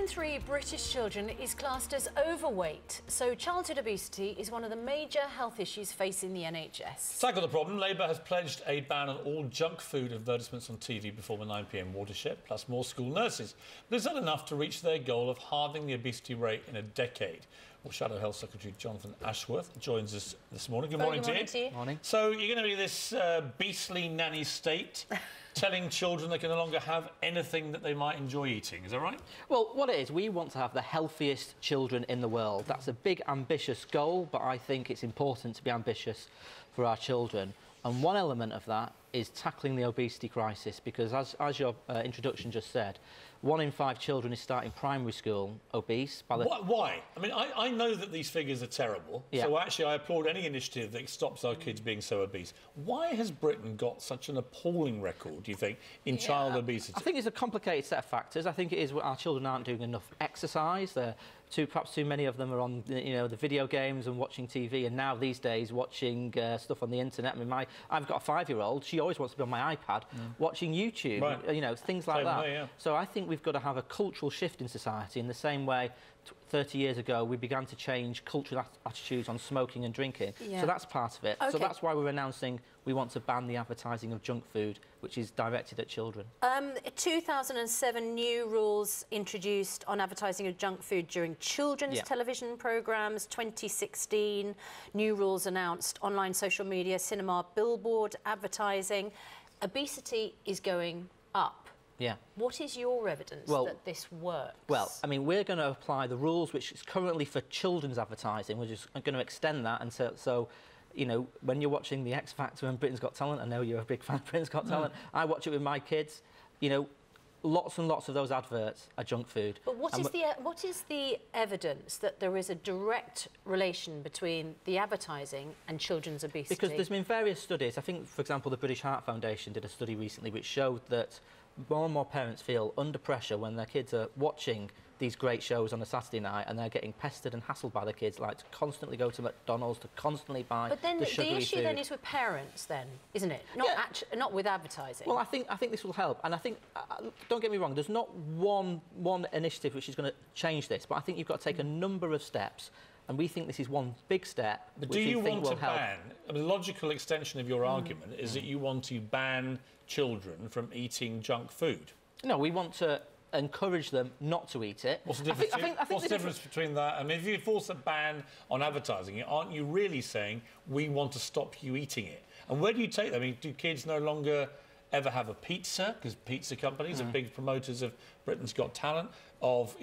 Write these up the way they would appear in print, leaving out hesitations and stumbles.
in 3 British children is classed as overweight, so childhood obesity is one of the major health issues facing the NHS. To tackle the problem, Labour has pledged a ban on all junk food advertisements on TV before the 9 p.m. watershed, plus more school nurses. But is that enough to reach their goal of halving the obesity rate in a decade? Well, Shadow Health Secretary Jonathan Ashworth joins us this morning. Good morning to you. Morning. So you're going to be this beastly nanny state telling children they can no longer have anything that they might enjoy eating, is that right? Well, what it is, we want to have the healthiest children in the world. That's a big, ambitious goal, but I think it's important to be ambitious for our children. And one element of that is tackling the obesity crisis, because as your introduction just said, 1 in 5 children is starting primary school obese. Why? I mean, I know that these figures are terrible, yeah. So actually I applaud any initiative that stops our kids being so obese. Why has Britain got such an appalling record, do you think, in child obesity? I think it's a complicated set of factors. I think it is our children aren't doing enough exercise. Perhaps too many of them are on the video games and watching TV, and now these days watching stuff on the internet. I mean, I've got a 5-year-old. She always wants to be on my iPad watching YouTube, right. Things like that. Way, yeah. So I think we've got to have a cultural shift in society in the same way 30 years ago we began to change cultural attitudes on smoking and drinking. Yeah. So that's part of it. Okay. So that's why we're announcing we want to ban the advertising of junk food, which is directed at children. 2007 new rules introduced on advertising of junk food during children's television programmes. 2016, new rules announced online, social media, cinema, billboard advertising. Obesity is going up. Yeah. What is your evidence that this works? Well, I mean, we're going to apply the rules which is currently for children's advertising. We're just going to extend that, and so when you're watching the X Factor and Britain's Got Talent, I know you're a big fan of Britain's Got Talent. I watch it with my kids. Lots and lots of those adverts are junk food. But what is the evidence that there is a direct relation between the advertising and children's obesity? Because there's been various studies. I think, for example, the British Heart Foundation did a study recently which showed that more and more parents feel under pressure when their kids are watching these great shows on a Saturday night, and they're getting pestered and hassled by their kids, like to constantly go to McDonald's, to constantly buy the sugary food. But then the issue then is with parents, then, isn't it? Not with advertising. Well, I think this will help, and I think don't get me wrong, there's not one initiative which is going to change this, but I think you've got to take a number of steps. And we think this is one big step. But do you want to ban? I mean, the logical extension of your argument is that you want to ban children from eating junk food. No, we want to encourage them not to eat it. What's the difference? What's the difference between that? I mean, if you force a ban on advertising it, aren't you really saying we want to stop you eating it? And where do you take that? I mean, do kids no longer ever have a pizza? Because pizza companies are big promoters of Britain's Got Talent, of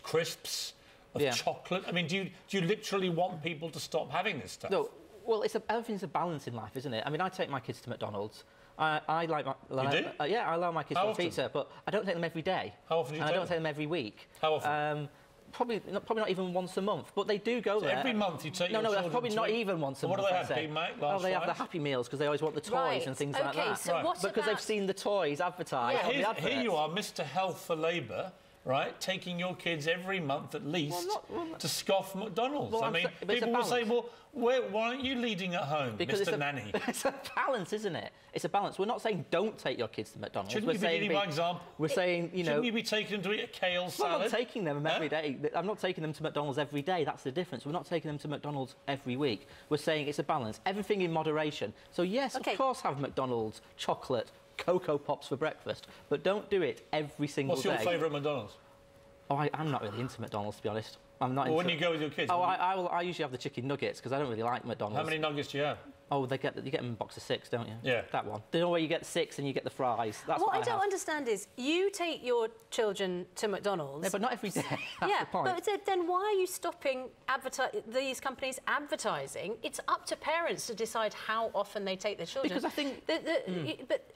crisps. Of chocolate. I mean, do you literally want people to stop having this stuff? No. Well, everything's a balance in life, isn't it? I mean, I take my kids to McDonald's. I like you do? I allow my kids to have pizza, but I don't take them every day. How often do you take them? I don't take them every week. How often? Probably not even once a month, but they do go there. Every month you take your children. No, that's probably not even once a month. What do they have? Big Mac, large they have the Happy Meals because they always want the toys and things like that. So what because they've seen the toys advertised on the adverts. Here you are, Mr. Health for Labour, right, taking your kids every month at least to scoff McDonald's. I mean, people will say, well, why aren't you leading at home, because Mr. Nanny? It's a balance, isn't it? It's a balance. We're not saying don't take your kids to McDonald's. Shouldn't you be leading by example? We're saying, Shouldn't you be taking them to eat a kale salad? I'm not taking them every day. I'm not taking them to McDonald's every day. That's the difference. We're not taking them to McDonald's every week. We're saying it's a balance. Everything in moderation. So, yes, of course, have McDonald's, chocolate, Cocoa Pops for breakfast, but don't do it every single day. What's your favourite McDonald's? Oh, I'm not really into McDonald's, to be honest. I'm not. Well, when you go with your kids. Oh, I usually have the chicken nuggets because I don't really like McDonald's. How many nuggets do you have? Oh, you get them in a box of 6, don't you? Yeah. That one. You know where you get 6 and you get the fries. That's what I don't understand is you take your children to McDonald's. No, but not every day. That's the point. But then why are you stopping these companies advertising? It's up to parents to decide how often they take their children. Because I think... But,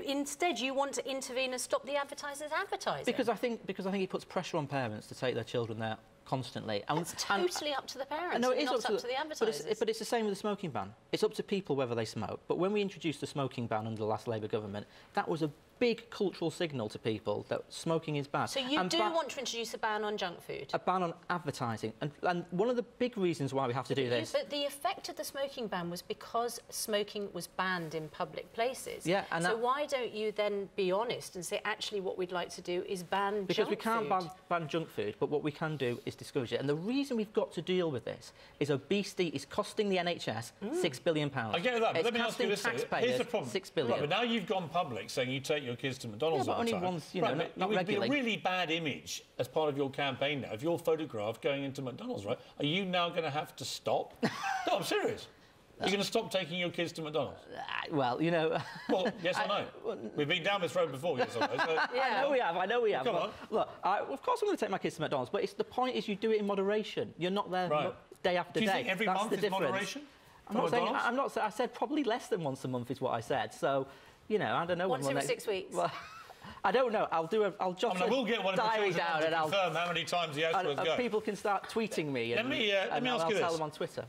instead you want to intervene and stop the advertisers advertising. Because I think it puts pressure on parents to take their children there constantly. It's totally up to the parents. No, it is not up to the advertisers. But it's the same with the smoking ban. It's up to people whether they smoke. But when we introduced the smoking ban under the last Labour government, that was a big cultural signal to people that smoking is bad. So you do want to introduce a ban on junk food? A ban on advertising. And one of the big reasons why we have to do this... But the effect of the smoking ban was because smoking was banned in public places. Yeah, and so why don't you then be honest and say, actually, what we'd like to do is ban junk food? Because we can't ban junk food, but what we can do is discourage it. And the reason we've got to deal with this is obesity is costing the NHS £6 billion. I get that, but let me ask you this. Here's the problem. £6 billion. Right, but now you've gone public saying you take your kids to McDonald's all the time. Only once, you know, right, not it would regularly. be a really bad image as part of your campaign now. If you're photographed going into McDonald's, right, are you now going to have to stop? No, I'm serious. You're going to stop taking your kids to McDonald's? Well, you know... Well, yes or no? We've been down this road before, yes or no? So, yeah. I know we have. Come on. Look, of course I'm going to take my kids to McDonald's, but the point is you do it in moderation. You're not there day after day. Do you think every month is moderation? I'm not saying... I said probably less than once a month is what I said. So, you know, I don't know. Once every 6 weeks? Well, I don't know. I'll jot I will get one of the diary down to confirm how many times the Ashworth go. People can start tweeting me. Let me ask you I'll this. tell them on Twitter.